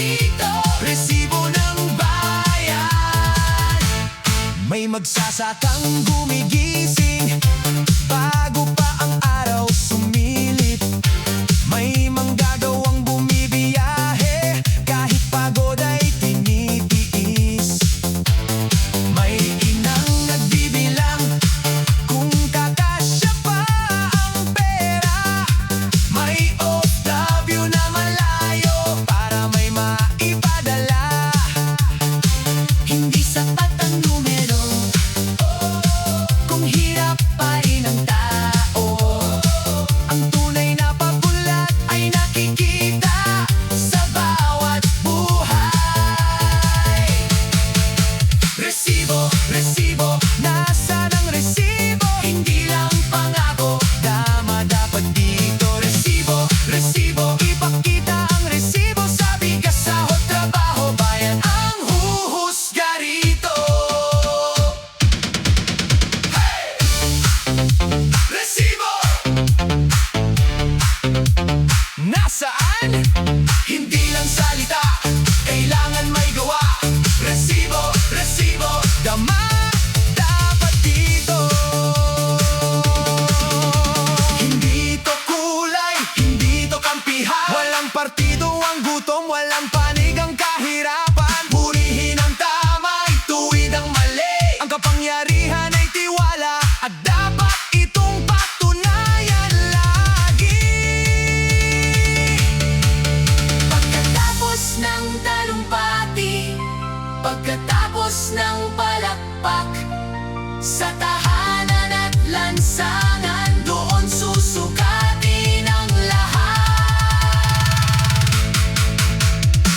dito, resibo ng bayan. May magsasakang gumigising bago pa ang araw sumilip. May manggagawang bumibiyahe kahit pagod ay tinitiis. May inang nagbibilang kung kakasya pa ang pera. May OFW na malayo para may maipadala. Hindi sapat ang numero kung hirap pa rin ang tao. Ang tunay na pabulat ay nakikita sa bawat buhay. Resibo, resibo, nasaan ang resibo? Hindi lang pangako, tama dapat dito. Resibo, resibo, ipakita ang resibo sa bigas, sahod, trabaho, bayan ang huhusga rito. Resibo! Nasaan? Hindi lang salita, kailangan may gawa. Resibo, resibo, dama dapat dito. Hindi to kulay, hindi to kampihan. Walang partido ang gutom, walang panig ang kahirapan. Purihin ang tama, ituwid ang mali. Ang kapangyarihan ay tiwala at dapat itong patunayan lagi. Pagkatapos ng talumpati, pagkatapos ng palakpak, sa tahanan at lansangan, doon susukatin ang lahat.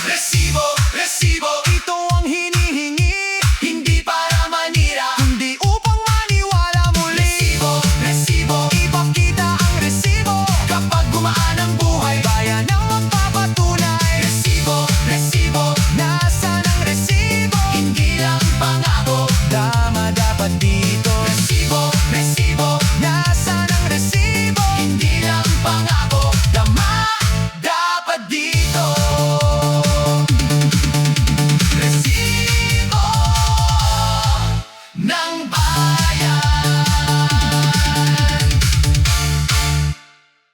Resibo, resibo, ito ang hinihingi. Hindi para manira, kundi upang maniwala muli. Resibo, resibo, ipakita ang resibo. Kapag gumaan ang buhay, bayan ang magpapatunay. Resibo, resibo, nasaan ang resibo? Hindi lang pangako, tama dapat dito. Resibo, resibo, nasaan ang resibo? Hindi lang pangako, tama dapat dito. Resibo ng